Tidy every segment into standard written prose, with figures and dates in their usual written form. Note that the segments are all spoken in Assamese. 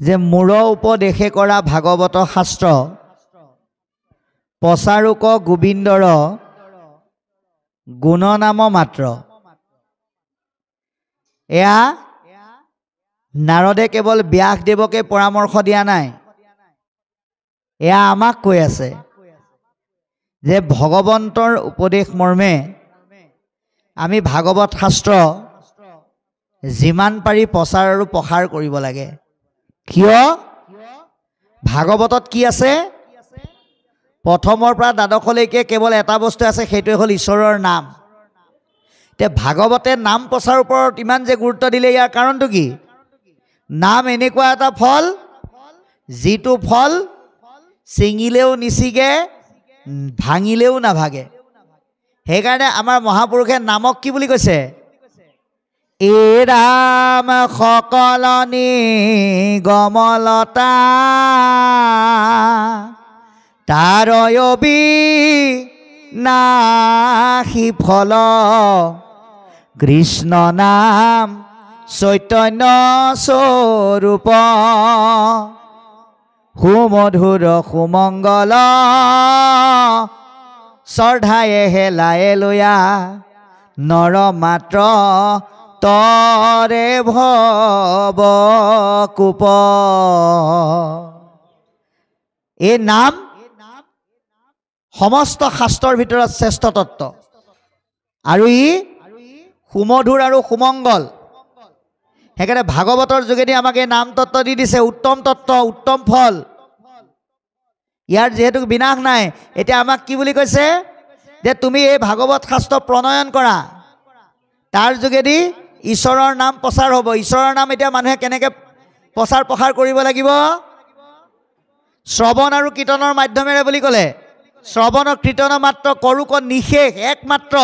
যে মূৰ উপদেশে কৰা ভাগৱত শাস্ত্ৰ প্ৰচাৰক গোবিন্দৰ গুণনাম মাত্ৰ। এয়া নাৰদে কেৱল ব্যাসদেৱকে পৰামৰ্শ দিয়া নাই, এয়া আমাক কৈ আছে যে ভগৱন্তৰ উপদেশ মৰ্মে আমি ভাগৱত শাস্ত্ৰ যিমান পাৰি প্ৰচাৰ আৰু প্ৰসাৰ কৰিব লাগে। কিয়? ভাগৱতত কি আছে? প্ৰথমৰ পৰা দ্বাদশলৈকে কেৱল এটা বস্তু আছে, সেইটোৱে হ'ল ঈশ্বৰৰ নাম। এতিয়া ভাগৱতে নাম প্ৰচাৰৰ ওপৰত ইমান যে গুৰুত্ব দিলে, ইয়াৰ কাৰণটো কি? নাম এনেকুৱা এটা ফল, যিটো ফল ছিঙিলেও নিছিগে, ভাঙিলেও নাভাগে। সেইকাৰণে আমাৰ মহাপুৰুষে নামক কি বুলি কৈছে? এ ৰাম সকলনি গমলতা তাৰয়বি নাহি ফল, কৃষ্ণ নাম চৈতন্য স্বৰূপ, সুমধুৰ সুমংগল শ্ৰদ্ধায়ে হেলায়ে লয়া, নৰ মাত্ৰ তৰে ভৱ কোপ। এই নাম সমস্ত শাস্ত্ৰৰ ভিতৰত শ্ৰেষ্ঠ তত্ত্ব, আৰু ই সুমধুৰ আৰু সুমংগল। সেইকাৰণে ভাগৱতৰ যোগেদি আমাক এই নাম তত্ত্ব দি দিছে, উত্তম তত্ত্ব, উত্তম ফল। ইয়াৰ যিহেতু বিনাশ নাই, এতিয়া আমাক কি বুলি কৈছে? যে তুমি এই ভাগৱত শাস্ত্ৰ প্ৰণয়ন কৰা, তাৰ যোগেদি ঈশ্বৰৰ নাম প্ৰচাৰ হ'ব। ঈশ্বৰৰ নাম এতিয়া মানুহে কেনেকৈ প্ৰচাৰ প্ৰসাৰ কৰিব লাগিব? শ্ৰৱণ আৰু কীৰ্তনৰ মাধ্যমেৰে বুলি ক'লে, শ্ৰৱণ আৰু কীৰ্তন মাত্ৰ কৰোক নিশেষ, একমাত্ৰ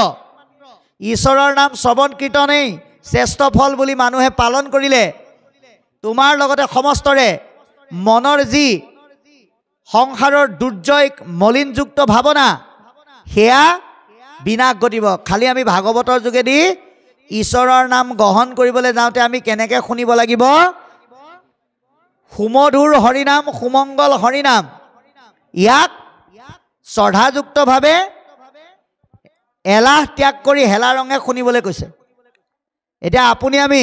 ঈশ্বৰৰ নাম শ্ৰৱণ কীৰ্তনেই শ্ৰেষ্ঠ ফল বুলি মানুহে পালন কৰিলে, তোমাৰ লগতে সমস্তৰে মনৰ যি সংসাৰৰ দুৰ্জয় মলিনযুক্ত ভাৱনা, সেয়া বিনাশ ঘটিব। খালি আমি ভাগৱতৰ যোগেদি ঈশ্বৰৰ নাম গ্ৰহণ কৰিবলৈ যাওঁতে আমি কেনেকৈ শুনিব লাগিব? সুমধুৰ হৰিনাম, সুমংগল হৰিনাম, ইয়াক শ্ৰদ্ধাযুক্তভাৱে এলাহ ত্যাগ কৰি হেলা ৰঙে শুনিবলৈ কৈছে। এতিয়া আপুনি আমি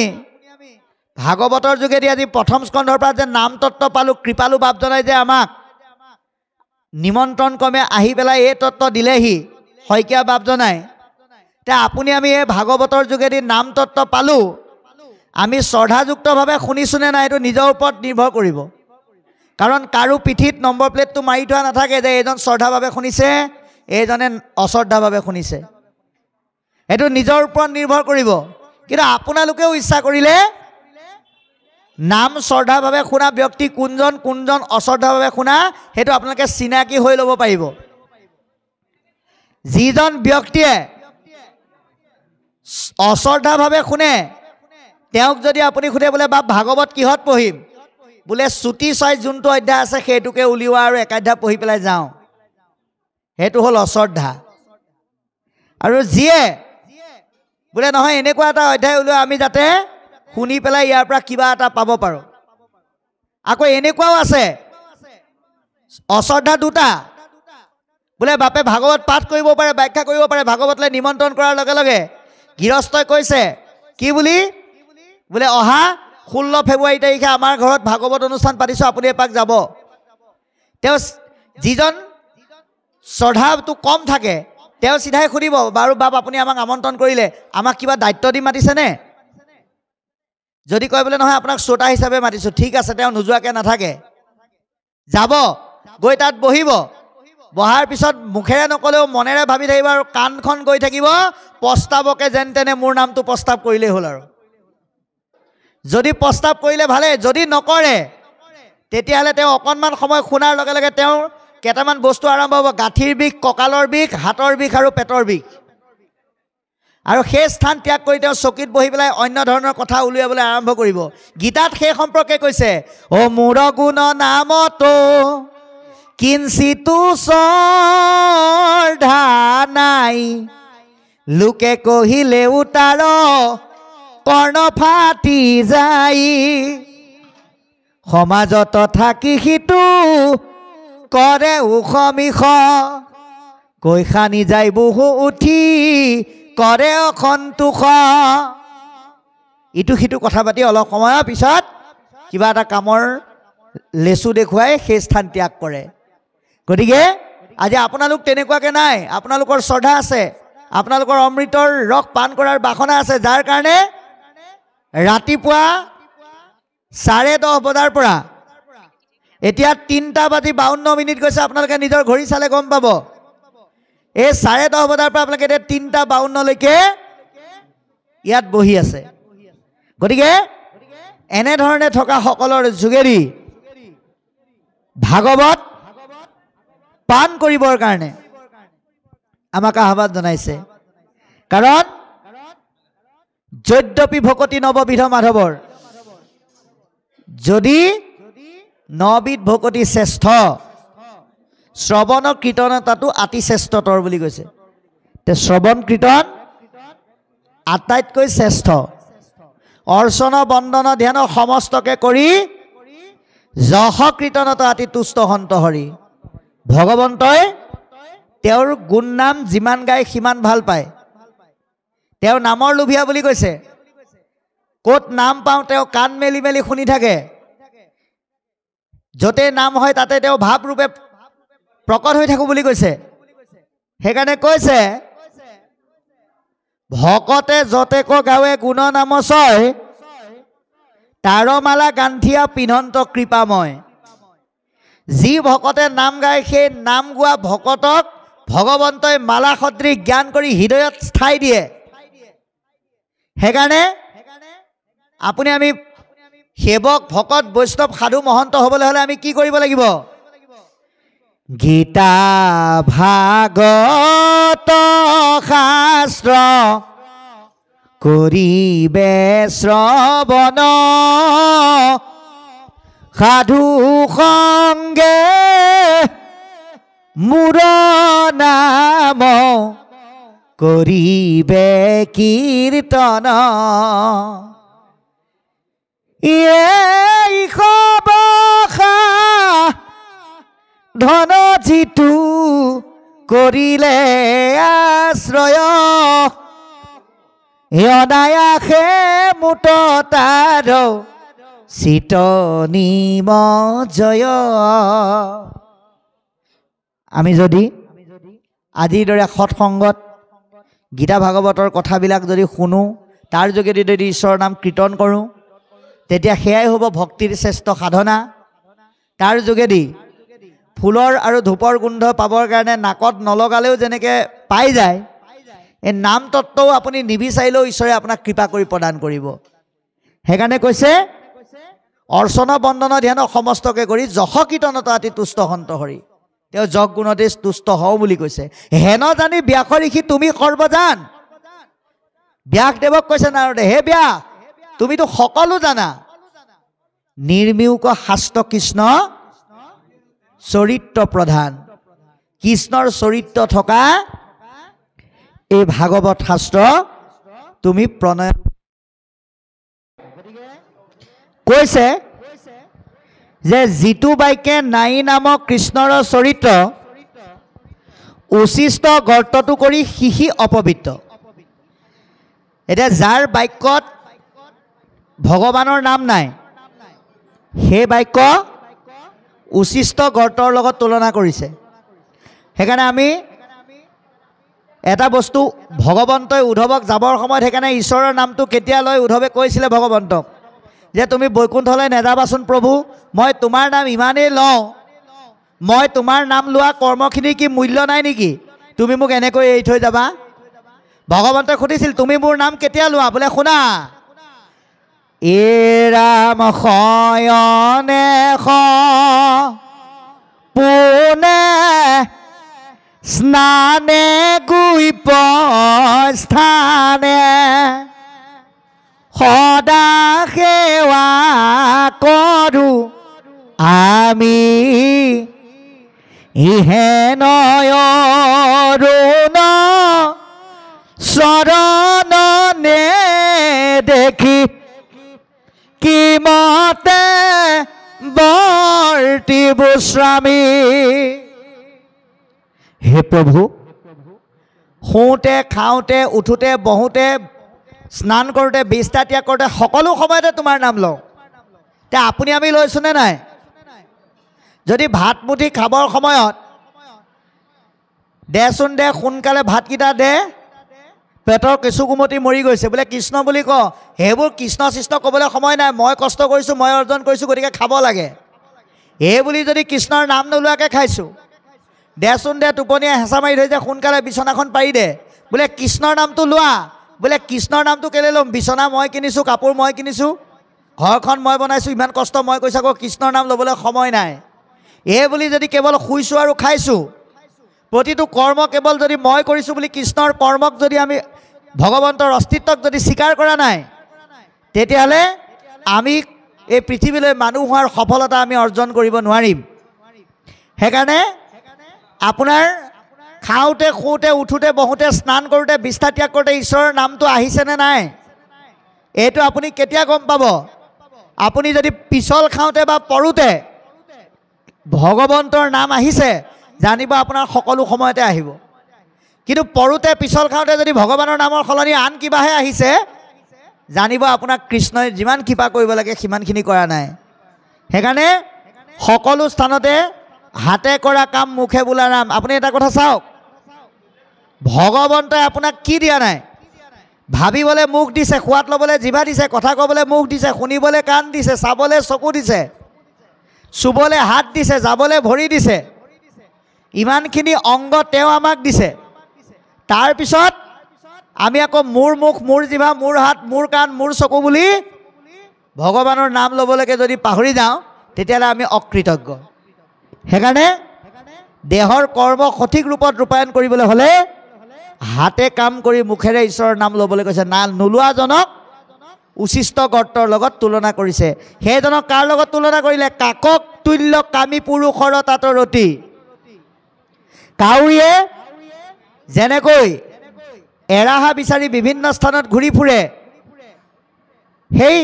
ভাগৱতৰ যোগেদি আজি প্ৰথম স্কন্ধৰ পৰা যে নাম তত্ত্ব পালোঁ, কৃপালু বাপজনাই যে আমাক নিমন্ত্ৰণ ক্ৰমে আহি পেলাই এই তত্ত্ব দিলেহি, শইকীয়া বাপজনাই। এতিয়া আপুনি আমি এই ভাগৱতৰ যোগেদি নাম তত্ত্ব পালোঁ, আমি শ্ৰদ্ধাযুক্তভাৱে শুনিছোঁনে নাই এইটো নিজৰ ওপৰত নিৰ্ভৰ কৰিব। কাৰণ কাৰো পিঠিত নম্বৰ প্লেটটো মাৰি থোৱা নাথাকে যে এইজন শ্ৰদ্ধাভাৱে শুনিছে, এইজনে অশ্ৰদ্ধাভাৱে শুনিছে। সেইটো নিজৰ ওপৰত নিৰ্ভৰ কৰিব। কিন্তু আপোনালোকেও ইচ্ছা কৰিলে নাম শ্ৰদ্ধাভাৱে শুনা ব্যক্তি কোনজন, কোনজন অশ্ৰদ্ধাভাৱে শুনা, সেইটো আপোনালোকে চিনাকি হৈ ল'ব পাৰিব। যিজন ব্যক্তিয়ে অশ্ৰদ্ধাভাৱে শুনে, তেওঁক যদি আপুনি সোধে বোলে বা ভাগৱত কিহত পঢ়িম, বোলে চুটি ছয় যোনটো অধ্যায় আছে সেইটোকে উলিওৱা আৰু একাধ্যায় পঢ়ি পেলাই যাওঁ, সেইটো হ'ল অশ্ৰদ্ধা। আৰু যিয়ে বোলে নহয় এনেকুৱা এটা অধ্যায় উলিওৱা আমি যাতে শুনি পেলাই ইয়াৰ পৰা কিবা এটা পাব পাৰোঁ। আকৌ এনেকুৱাও আছে অশ্ৰদ্ধা দুটা, বোলে বাপে ভাগৱত পাঠ কৰিব পাৰে, ব্যাখ্যা কৰিব পাৰে, ভাগৱতলৈ নিমন্ত্ৰণ কৰাৰ লগে লগে গৃহস্থই কৈছে কি বুলি, বোলে অহা 16 ফেব্ৰুৱাৰী তাৰিখে আমাৰ ঘৰত ভাগৱত অনুষ্ঠান পাতিছোঁ, আপুনি এপাক যাব। তেওঁ যিজন শ্ৰদ্ধাটো কম থাকে, তেওঁ চিধাই সুধিব, বাৰু বাপ আপুনি আমাক আমন্ত্ৰণ কৰিলে, আমাক কিবা দায়িত্ব দি মাতিছেনে? যদি কয় বোলে নহয় আপোনাক শ্ৰোতা হিচাপে মাতিছোঁ, ঠিক আছে, তেওঁ নোযোৱাকৈ নাথাকে, যাব, গৈ তাত বহিব। বহাৰ পিছত মুখেৰে নকলেও মনেৰে ভাবি থাকিব আৰু কাণখন গৈ থাকিব প্ৰস্তাৱকে যেন তেনে মোৰ নামটো প্ৰস্তাৱ কৰিলেই হ'ল। আৰু যদি প্ৰস্তাৱ কৰিলে ভালে, যদি নকৰে তেতিয়াহ'লে তেওঁ অকণমান সময় শুনাৰ লগে লগে তেওঁৰ কেইটামান বস্তু আৰম্ভ হ'ব, গাঁঠিৰ বিষ, কঁকালৰ বিষ, হাতৰ বিষ আৰু পেটৰ বিষ। আৰু সেই স্থান ত্যাগ কৰি তেওঁ চকীত বহি পেলাই অন্য ধৰণৰ কথা উলিয়াবলৈ আৰম্ভ কৰিব। গীতাত সেই সম্পৰ্কে কৈছে, অ মোৰ গুণ নামতো কিঞ্চিতো শ্ৰদ্ধা নাই, লোকে কহিলেও তাৰ কৰ্ণ ফাটি যায়, সমাজত থাকি সিটো কৰে উখমিখ কৈ খানি যায় বহু উঠি কৰে অসন্তোষ ইটো সিটো কথা পাতি অলপ সময়ৰ পিছত কিবা এটা কামৰ লেচু দেখুৱাই সেই স্থান ত্যাগ কৰে। গতিকে আজি আপোনালোক তেনেকুৱাকৈ নাই, আপোনালোকৰ শ্ৰদ্ধা আছে, আপোনালোকৰ অমৃতৰ ৰস পান কৰাৰ বাসনা আছে, যাৰ কাৰণে ৰাতিপুৱা 10:30 বজাৰ পৰা এতিয়া 3:52 গৈছে। আপোনালোকে নিজৰ ঘড়ী চালে গম পাব। এই 10:30 বজাৰ পৰা আপোনালোকে এতিয়া 3:52লৈকে ইয়াত বহি আছে। গতিকে এনেধৰণে থকা সকলৰ যোগেদি ভাগৱত পান কৰিবৰ কাৰণে আমাক আহ্বান জনাইছে। কাৰণ যদ্যপি ভকতি নৱবিধ মাধৱৰ, যদি 9বিধ ভকতি শ্ৰেষ্ঠ, শ্ৰৱণ কীৰ্তনতাটো অতি শ্ৰেষ্ঠতৰ বুলি কৈছে। তে শ্ৰৱণ কীৰ্তন আটাইতকৈ শ্ৰেষ্ঠ। অৰ্চন বন্দন ধ্যান সমস্তকে কৰি যশ কীৰ্তনত অতি তুষ্ট সন্ত হৰি। ভগৱন্তই তেওঁৰ গুণ নাম যিমান গায় সিমান ভাল পায়। তেওঁ নামৰ লোভীয়া বুলি কৈছে। ক'ত নাম পাওঁ তেওঁ কাণ মেলি মেলি শুনি থাকে। য'তে নাম হয় তাতে তেওঁ ভাৱৰূপে প্ৰকট হৈ থাকোঁ বুলি কৈছে। সেইকাৰণে কৈছে ভকতে যতেক গাৱে গুণ নাম ছয় তাৰমালা গান্ঠিয়া পিন্ধন্ত কৃপাময়। যি ভকতে নাম গায় সেই নাম গোৱা ভকতক ভগৱন্তই মালা সদৃশ জ্ঞান কৰি হৃদয়ত স্থাই দিয়ে। সেইকাৰণে আমি সেৱক ভকত বৈষ্ণৱ সাধু মহন্ত হ'বলৈ হ'লে আমি কি কৰিব লাগিব? গীতা ভাগৱত শাস্ত্ৰ কৰিবে শ্ৰৱণ সাধু সংগে মোৰ নাম কৰিবে কীৰ্তন। এই সবসা ধন যিটো কৰিলে আশ্ৰয় অনায়াসে মুত তাৰ চিত নিম জয়। আমি যদি আজিৰ দৰে সৎসংগত গীতা ভাগৱতৰ কথাবিলাক যদি শুনো, তাৰ যোগেদি যদি ঈশ্বৰৰ নাম কীৰ্তন কৰোঁ, তেতিয়া সেয়াই হ'ব ভক্তিৰ শ্ৰেষ্ঠ সাধনা। তাৰ যোগেদি ফুলৰ আৰু ধূপৰ গোন্ধ পাবৰ কাৰণে নাকত নলগালেও যেনেকৈ পাই যায়, এই নাম তত্ত্বও আপুনি নিবিচাৰিলেও ঈশ্বৰে আপোনাক কৃপা কৰি প্ৰদান কৰিব। সেইকাৰণে কৈছে অৰ্চন বন্দন ধ্যান সমস্তকে কৰি যশ কীৰ্তনত অতি তুষ্ট সন্ত হৰি। তেওঁ যশ গুণতে তুষ্ট হওঁ বুলি কৈছে। হেন জানি ব্যাস ঋষি তুমি সৰ্বজান। ব্যাসদেৱক কৈছে নাৰদে, হে ব্যাস তুমিতো সকলো জানা। নিৰ্মিউক শাস্ত্ৰ কৃষ্ণ চৰিত্ৰ প্ৰধান। কৃষ্ণৰ চৰিত্ৰ থকা এই ভাগৱত শাস্ত্ৰ তুমি প্ৰণয়ন কৈছে যে যিটো বাক্যে নাই নামক কৃষ্ণৰ চৰিত্ৰ উচিষ্ট গৰ্তটো কৰি শিশি অপবিত্ৰ। এতিয়া যাৰ বাক্যত ভগৱানৰ নাম নাই সেই বাক্য উচিষ্ট গৰ্তৰ লগত তুলনা কৰিছে। সেইকাৰণে আমি এটা বস্তু ভগৱন্তই উদ্ধৱক যাবৰ সময়ত সেইকাৰণে ঈশ্বৰৰ নামটো কেতিয়া লয় উদ্ধৱে কৈছিলে ভগৱন্তক যে তুমি বৈকুণ্ঠলৈ নাযাবাচোন প্ৰভু, মই তোমাৰ নাম ইমানেই লওঁ, মই তোমাৰ নাম লোৱা কৰ্মখিনিৰ কি মূল্য নাই নেকি? তুমি মোক এনেকৈ এৰি থৈ যাবা? ভগৱন্তই সুধিছিল তুমি মোৰ নাম কেতিয়া লোৱা? বোলে শুনা, এ ৰাম শয়নে পোনে স্নানে গুইপ স্থানে সদা সেৱা কৰোঁ আমি ইহেন অৰুণ চৰণনে দেখি কি মতে কীৰ্তি বুস্ৰামী। হে প্ৰভু, শুওঁতে খাওঁতে উঠোঁতে বহোঁতে স্নান কৰোঁতে বিষ্ঠা ত্যাগ কৰোঁতে সকলো সময়তে তোমাৰ নাম লওঁ। এতিয়া আপুনি আমি লৈছোঁনে নাই? যদি ভাত মুঠি খাবৰ সময়ত দেচোন দে, সোনকালে ভাতকেইটা দে, পেটৰ কেঁচুকুমতি মৰি গৈছে, বোলে কৃষ্ণ বুলি কওঁ, সেইবোৰ কৃষ্ণ সৃষ্ণ ক'বলৈ সময় নাই। মই কষ্ট কৰিছোঁ, মই অৰ্জন কৰিছোঁ, গতিকে খাব লাগে। এই বুলি যদি কৃষ্ণৰ নাম নোলোৱাকৈ খাইছোঁ, দেচোন দে, টোপনিয়ে হেঁচা মাৰি ধৰিছে, সোনকালে বিচনাখন পাৰি দে, বোলে কৃষ্ণৰ নামটো লোৱা। বোলে কৃষ্ণৰ নামটো কেলৈ ল'ম? বিচনা মই কিনিছোঁ, কাপোৰ মই কিনিছোঁ, ঘৰখন মই বনাইছোঁ, ইমান কষ্ট মই কৰিছোঁ, আকৌ কৃষ্ণৰ নাম ল'বলৈ সময় নাই। এই বুলি যদি কেৱল শুইছোঁ আৰু খাইছোঁ, প্ৰতিটো কৰ্ম কেৱল যদি মই কৰিছোঁ বুলি কৃষ্ণৰ কৰ্মক যদি আমি ভগৱন্তৰ অস্তিত্বক যদি স্বীকাৰ কৰা নাই, তেতিয়াহ'লে আমি এই পৃথিৱীলৈ মানুহ হোৱাৰ সফলতা আমি অৰ্জন কৰিব নোৱাৰিম। সেইকাৰণে আপোনাৰ খাওঁতে শুওঁতে উঠোঁতে বহোঁতে স্নান কৰোঁতে বিষ্ঠা ত্যাগ কৰোঁতে ঈশ্বৰৰ নামটো আহিছেনে নাই, এইটো আপুনি কেতিয়া গম পাব? আপুনি যদি পিছল খাওঁতে বা পৰোঁতে ভগৱন্তৰ নাম আহিছে, জানিব আপোনাৰ সকলো সময়তে আহিব। কিন্তু পৰোঁতে পিছল খাওঁতে যদি ভগৱানৰ নামৰ সলনি আন কিবাহে আহিছে, জানিব আপোনাক কৃষ্ণই যিমান কৃপা কৰিব লাগে সিমানখিনি কৰা নাই। সেইকাৰণে সকলো স্থানতে হাতে কৰা কাম মুখে বোলা নাম। আপুনি এটা কথা চাওক, ভগৱন্তই আপোনাক কি দিয়া নাই? ভাবিবলৈ মুখ দিছে, সোৱাদ ল'বলৈ জিভা দিছে, কথা ক'বলৈ মুখ দিছে, শুনিবলৈ কাণ দিছে, চাবলৈ চকু দিছে, চুবলৈ হাত দিছে, যাবলৈ ভৰি দিছে, ইমানখিনি অংগ তেওঁ আমাক দিছে। তাৰপিছত আমি আকৌ মোৰ মুখ, মোৰ জিভা, মোৰ হাত, মোৰ কাণ, মোৰ চকু বুলি ভগৱানৰ নাম ল'বলৈকে যদি পাহৰি যাওঁ, তেতিয়াহ'লে আমি অকৃতজ্ঞ। সেইকাৰণে দেহৰ কৰ্ম সঠিক ৰূপত ৰূপায়ণ কৰিবলৈ হ'লে হাতে কাম কৰি মুখেৰে ঈশ্বৰৰ নাম ল'বলৈ কৈছে। নাম নোলোৱাজনক উচিষ্ট গৰ্তৰ লগত তুলনা কৰিছে। সেইজনক কাৰ লগত তুলনা কৰিলে? কাকক তুল্য কামী পুৰুষৰ তাত ৰতি। কাউৰীয়ে যেনেকৈ এৰাহা বিচাৰি বিভিন্ন স্থানত ঘূৰি ফুৰে, সেই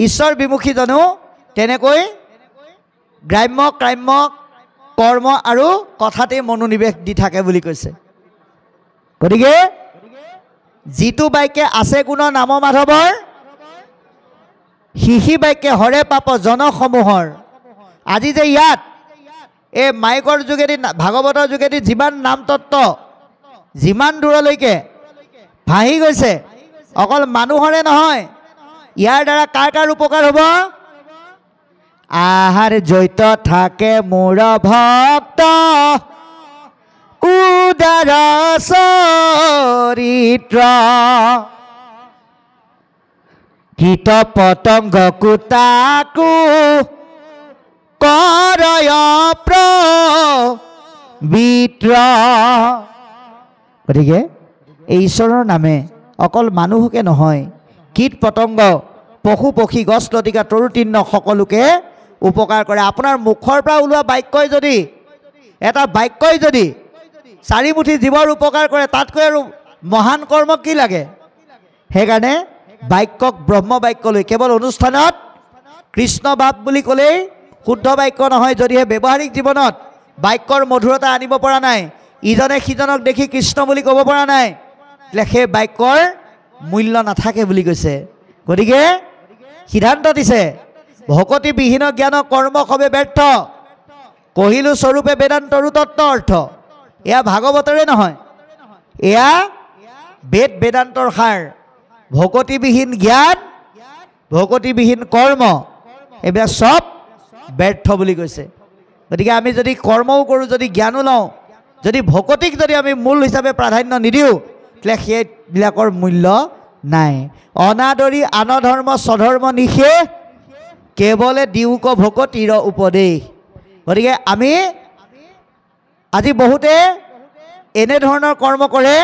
ঈশ্বৰ বিমুখীজনো তেনেকৈ গ্ৰাম্য ক্ৰাম্য কৰ্ম আৰু কথাতেই মনোনিৱেশ দি থাকে বুলি কৈছে। গতিকে যিটো বাক্যে আছে গুণ নাম মাধৱৰ, সিহি বাক্যে হৰে পাপ জনসমূহৰ। আজি যে ইয়াত এই মাইকৰ যোগেদি ভাগৱতৰ যোগেদি যিমান নাম তত্ত্ব যিমান দূৰলৈকে ভাহি গৈছে, অকল মানুহৰে নহয়, ইয়াৰ দ্বাৰা কাৰ কাৰ উপকাৰ হ'ব? আহাৰ জৈত থাকে মোৰ ভক্ত উদাৰ চৰিত্ৰ, কীট পতংগ কুটাকু কৰয় প্ৰবিত্ৰ। গতিকে এই ঈশ্বৰৰ নামে অকল মানুহকে নহয়, কীট পতংগ, পশু পক্ষী, গছ লতিকা, তৰু তৃণ সকলোকে উপকাৰ কৰে। আপোনাৰ মুখৰ পৰা ওলোৱা বাক্যই যদি, এটা বাক্যই যদি চাৰিমুঠি জীৱৰ উপকাৰ কৰে, তাতকৈ আৰু মহান কৰ্ম কি লাগে? সেইকাৰণে বাক্যক ব্ৰহ্ম বাক্য লৈ কেৱল অনুষ্ঠানত কৃষ্ণ বাপ বুলি ক'লেই শুদ্ধ বাক্য নহয়। যদিহে ব্যৱহাৰিক জীৱনত বাক্যৰ মধুৰতা আনিব পৰা নাই, ইজনে সিজনক দেখি কৃষ্ণ বুলি ক'ব পৰা নাই, তেতিয়া সেই বাক্যৰ মূল্য নাথাকে বুলি কৈছে। গতিকে সিদ্ধান্ত দিছে, ভকতিবিহীন জ্ঞান কৰ্ম সবে ব্যৰ্থ, কহিলো স্বৰূপে বেদান্তৰো তত্ত্ব অৰ্থ। এয়া ভাগৱতৰে নহয়, এয়া বেদ বেদান্তৰ সাৰ। ভকতিবিহীন জ্ঞান, ভকতিবিহীন কৰ্ম, এইবিলাক চব ব্যৰ্থ বুলি কৈছে। গতিকে আমি যদি কৰ্মও কৰোঁ, যদি জ্ঞানো লওঁ, যদি ভকতিক যদি আমি মূল হিচাপে প্ৰাধান্য নিদিওঁ, তেতিয়াহ'লে সেইবিলাকৰ মূল্য নাই। অনাদৰি আন ধৰ্ম স্বধৰ্ম নিষেধ, কেৱলে দিওঁক ভকতিৰ উপদেশ। গতিকে আমি আজি বহুতে এনেধৰণৰ কৰ্ম কৰে,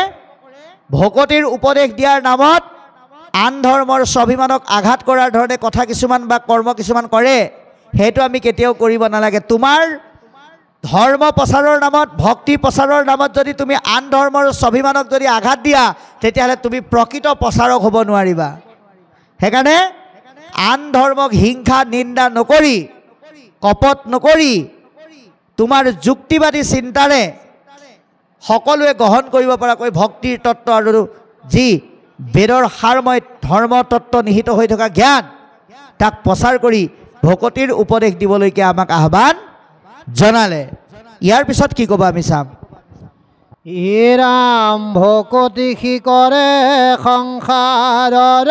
ভকতিৰ উপদেশ দিয়াৰ নামত আন ধৰ্মৰ স্বাভিমানক আঘাত কৰাৰ ধৰণে কথা কিছুমান বা কৰ্ম কিছুমান কৰে। সেইটো আমি কেতিয়াও কৰিব নালাগে। তোমাৰ ধৰ্ম প্ৰচাৰৰ নামত, ভক্তি প্ৰচাৰৰ নামত যদি তুমি আন ধৰ্মৰ স্বাভিমানক যদি আঘাত দিয়া, তেতিয়াহ'লে তুমি প্ৰকৃত প্ৰচাৰক হ'ব নোৱাৰিবা। সেইকাৰণে আন ধৰ্মক হিংসা নিন্দা নকৰি কপট নকৰি তোমাৰ যুক্তিবাদী চিন্তাৰে সকলোৱে গ্ৰহণ কৰিব পৰাকৈ ভক্তিৰ তত্ত্ব আৰু যি বেদৰ সাৰময় ধৰ্ম তত্ত্ব নিহিত হৈ থকা জ্ঞান তাক প্ৰচাৰ কৰি ভকতিৰ উপদেশ দিবলৈকে আমাক আহ্বান জনালে। ইয়াৰ পিছত কি ক'ব আমি চাম। হে ৰাম ভকতি শিকৰে সংসাৰৰ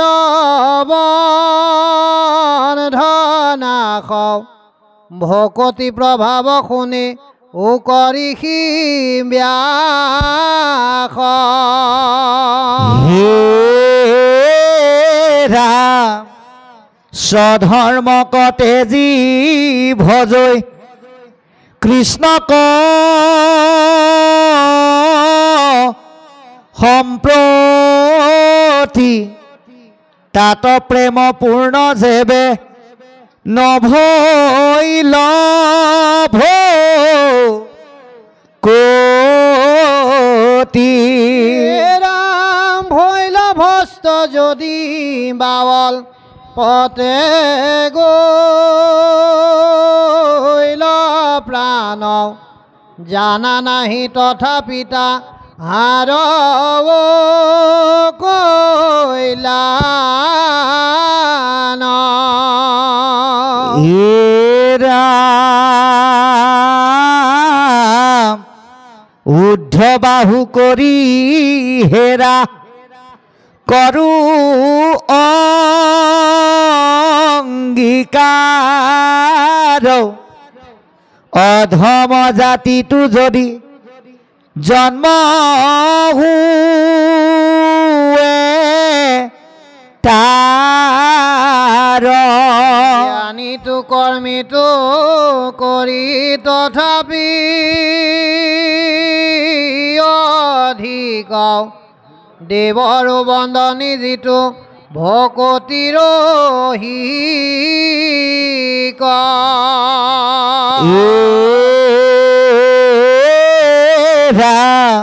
বন্ধনাশ ভকতি প্ৰভাৱ শুনি ও কৰিহি ব্যাস। হে ৰাম স্বধৰ্মক তেজি ভজৈ কৃষ্ণক সম্প্ৰতি তাত প্ৰেম পূৰ্ণ যেবে নভৈল কোটি। ৰাম ভৈল ভস্ত যদি বাৱল পতে গৈল প্ৰাণ জানা নাহি তথাপিতা হাৰ কৈলা ৰাম উদ্ধ বাহু কৰি হেৰা কৰো অংগীকাৰ অধম জাতিটো যদি জন্ম হুৱে তাৰ জ্ঞানীটো কৰ্মীটো কৰি তথাপি অধিক দেৱৰ বন্দনী যিটো ভকতিৰ হিক ৰাম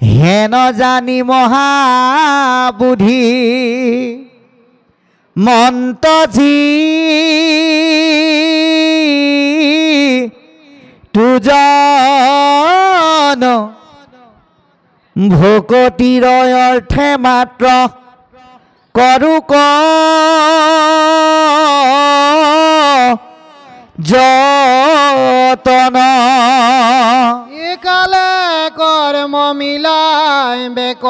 হেন জানি মহাবুদ্ধি মন্তজি তুজন ভকতিৰ অৰ্থে মাত্ৰ কৰো যতন একালে কৰ্ম মিলাই বেক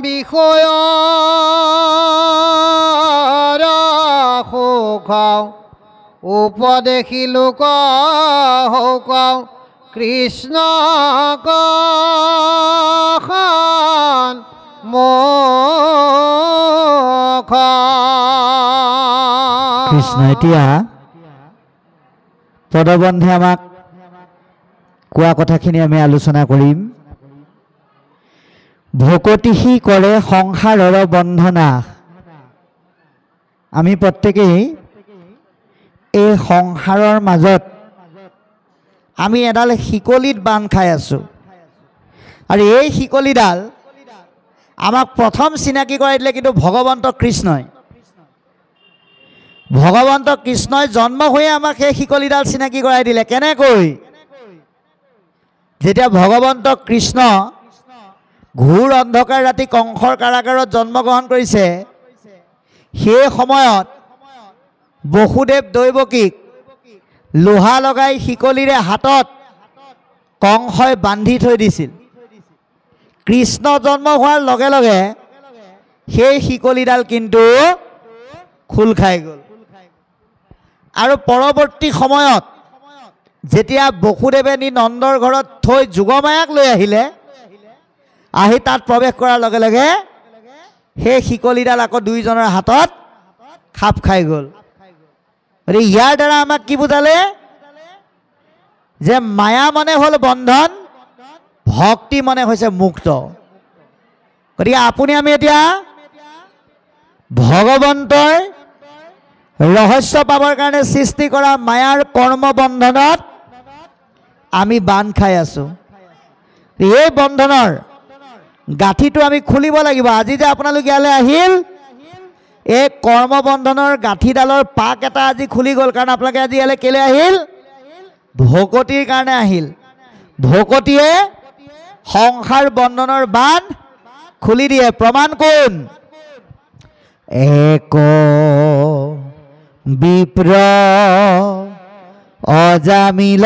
বিষয় সুখ উপদেশী লোক হৌক কৃষ্ণ মুখ। কৃষ্ণ এতিয়া পদবন্ধে আমাক কোৱা কথাখিনি আমি আলোচনা কৰিম। ভকতিহি কৰে সংসাৰৰ বন্ধনা। আমি প্ৰত্যেকেই এই সংসাৰৰ মাজত আমি এডাল শিকলিত বান্ধ খাই আছোঁ আৰু এই শিকলিডাল আমাক প্ৰথম চিনাকি কৰাই দিলে কিন্তু ভগৱন্ত কৃষ্ণই। ভগৱন্ত কৃষ্ণই জন্ম হৈয়ে আমাক সেই শিকলিডাল চিনাকি কৰাই দিলে। কেনেকৈ? যেতিয়া ভগৱন্ত কৃষ্ণ ঘোৰ অন্ধকাৰ ৰাতি কংসৰ কাৰাগাৰত জন্মগ্ৰহণ কৰিছে সেই সময়ত বসুদেৱ দৈৱকীক লোহা লগাই শিকলিৰে হাতত কংসই বান্ধি থৈ দিছিল। কৃষ্ণ জন্ম হোৱাৰ লগে লগে সেই শিকলিডাল কিন্তু খোল খাই গ'ল আৰু পৰৱৰ্তী সময়ত যেতিয়া বসুদেৱে নি নন্দৰ ঘৰত থৈ যোগমায়াক লৈ আহিলে, আহি তাত প্ৰৱেশ কৰাৰ লগে লগে সেই শিকলিডাল আকৌ দুইজনৰ হাতত খাপ খাই গ'ল। গতিকে ইয়াৰ দ্বাৰা আমাক কি বুজালে যে মায়া মানে হ'ল বন্ধন, ভক্তি মানে হৈছে মুক্ত। গতিকে আপুনি আমি এতিয়া ভগৱন্তৰ ৰহস্য পাবৰ কাৰণে সৃষ্টি কৰা মায়াৰ কৰ্মবন্ধনত আমি বান্ধ খাই আছোঁ। এই বন্ধনৰ গাঁঠিটো আমি খুলিব লাগিব। আজি যে আপোনালোক ইয়ালৈ আহিল, এই কৰ্মবন্ধনৰ গাঁঠিডালৰ পাক এটা আজি খুলি গ'ল। কাৰণ আপোনালোকে আজি ইয়ালৈ কেলৈ আহিল? ভকতিৰ কাৰণে আহিল। ভকতিয়ে সংসাৰ বন্ধনৰ বান্ধ খুলি দিয়ে। প্ৰমাণ কোন? এক বিপ্ৰ অজামিল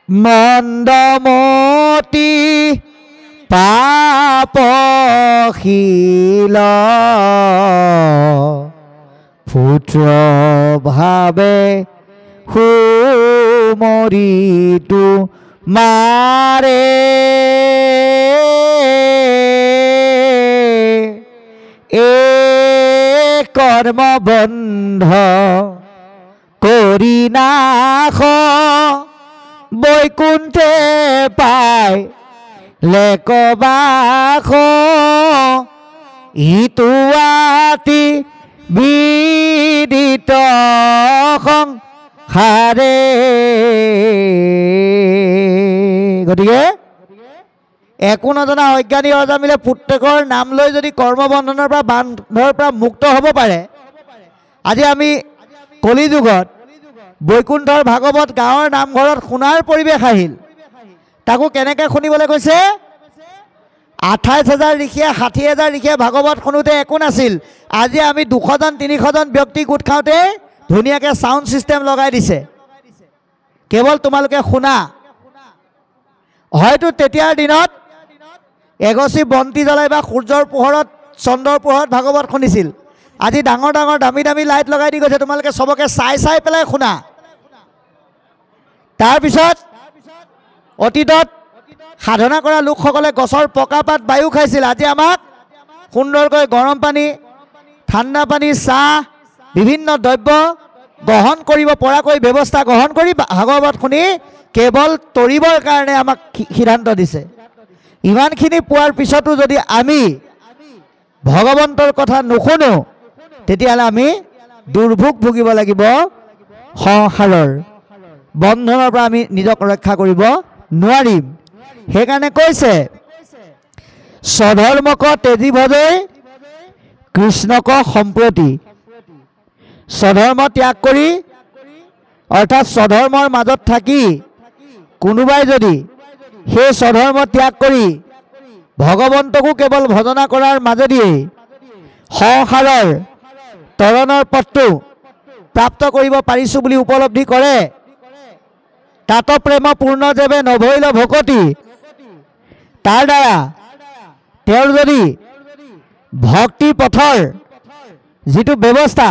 মন্দমতি পাপশীল পুত্ৰ ভাৱে সুমৰিতো মাৰে এ কৰ্মবন্ধ কৰি নাশ বৈকুণ্ঠে পায় লেকবাস ইটো আতি বিদিত সংসাৰে। গতিকে একো নজনা অজ্ঞানী অজামিলে পুত্ৰকৰ নাম লৈ যদি কৰ্মবন্ধনৰ পৰা বান্ধৰ পৰা মুক্ত হ'ব পাৰে, আজি আমি কলিযুগত বৈকুণ্ঠৰ ভাগৱত গাঁৱৰ নামঘৰত শুনাৰ পৰিৱেশ আহিল। তাকো কেনেকৈ শুনিবলৈ কৈছে? 28,000 ঋষিয়ে 60,000 ঋষিয়ে ভাগৱত শুনোতে একো নাছিল। আজি আমি 200জন 300জন ব্যক্তি গোট খাওঁতে ধুনীয়াকৈ চাউণ্ড ছিষ্টেম লগাই দিছে। কেৱল তোমালোকে শুনা। হয়তো তেতিয়াৰ দিনত এগছি বন্তি জ্বলাই বা সূৰ্যৰ পোহৰত চন্দ্ৰৰ পোহৰত ভাগৱত শুনিছিল। আজি ডাঙৰ ডাঙৰ দামী দামী লাইট লগাই দি গৈছে। তোমালোকে চবকে চাই চাই পেলাই শুনা। তাৰপিছত অতীতত সাধনা কৰা লোকসকলে গছৰ পকা পাত বায়ু খাইছিল। আজি আমাক সুন্দৰকৈ গৰম পানী, ঠাণ্ডা পানী, চাহ, বিভিন্ন দ্ৰব্য গ্ৰহণ কৰিব পৰাকৈ ব্যৱস্থা গ্ৰহণ কৰি ভাগৱত শুনি কেৱল তৰিবৰ কাৰণে আমাক সিদ্ধান্ত দিছে। ইমানখিনি পোৱাৰ পিছতো যদি আমি ভগৱন্তৰ কথা নুশুনো, তেতিয়াহ'লে আমি দুৰ্ভোগ ভুগিব লাগিব। সংসাৰৰ বন্ধনৰ পৰা আমি নিজক ৰক্ষা কৰিব নোৱাৰিম। সেইকাৰণে কৈছে স্বধৰ্মক তেজি ভজৈ কৃষ্ণক সম্প্ৰতি। স্বধৰ্ম ত্যাগ কৰি অৰ্থাৎ স্বধৰ্মৰ মাজত থাকি কোনোবাই যদি সেই স্বধৰ্ম ত্যাগ কৰি ভগৱন্তকো কেৱল ভজনা কৰাৰ মাজেদিয়েই সংসাৰৰ তৰণৰ পথটো প্ৰাপ্ত কৰিব পাৰিছোঁ বুলি উপলব্ধি কৰে, তাত প্ৰেম পূৰ্ণ যেবে নভৈল ভকতি, তাৰ দ্বাৰা তেওঁৰ যদি ভক্তি পথৰ যিটো ব্যৱস্থা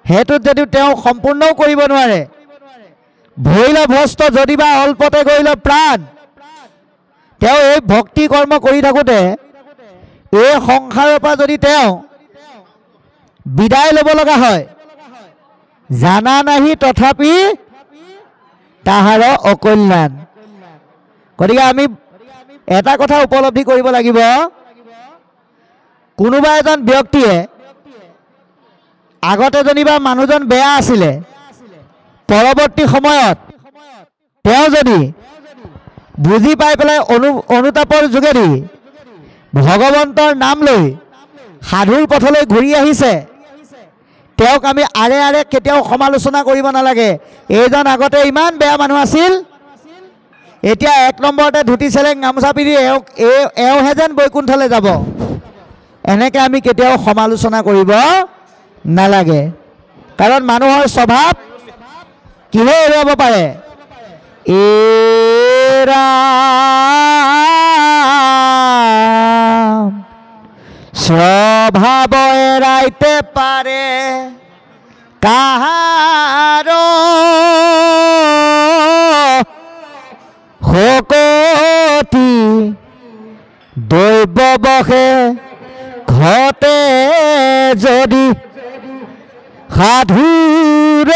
সেইটোত যদি তেওঁ সম্পূৰ্ণও কৰিব নোৱাৰে, ভৈল ভস্ত যদিবা অল্পতে গৈল প্ৰাণ, তেওঁ এই ভক্তি কৰ্ম কৰি থাকোঁতে এই সংসাৰৰ পৰা যদি তেওঁ বিদায় ল'ব লগা হয়, জানা নাহি তথাপি তাহাৰ অকল্যাণ। গতিকে আমি এটা কথা উপলব্ধি কৰিব লাগিব, কোনোবা এজন ব্যক্তিয়ে আগতে যেনিবা মানুহজন বেয়া আছিলে, পৰৱৰ্তী সময়ত তেওঁ যদি বুজি পাই পেলাই অনুতাপৰ যোগেদি ভগৱন্তৰ নাম লৈ সাধুৰ পথলৈ ঘূৰি আহিছে, তেওঁক আমি আৰে আৰে কেতিয়াও সমালোচনা কৰিব নালাগে। এইজন আগতে ইমান বেয়া মানুহ আছিল, এতিয়া 1 নম্বৰতে ধুতি চেলেং গামোচা পিন্ধি এওঁহে যেন বৈকুণ্ঠলৈ যাব, এনেকৈ আমি কেতিয়াও সমালোচনা কৰিব নালাগে। কাৰণ মানুহৰ স্বভাৱ কিহে এৰুৱাব পাৰে? স্বভাৱ এৰাইতে পাৰে কাহাৰ শকতি, দৈৱ বসে ঘটে যদি সাধুৰ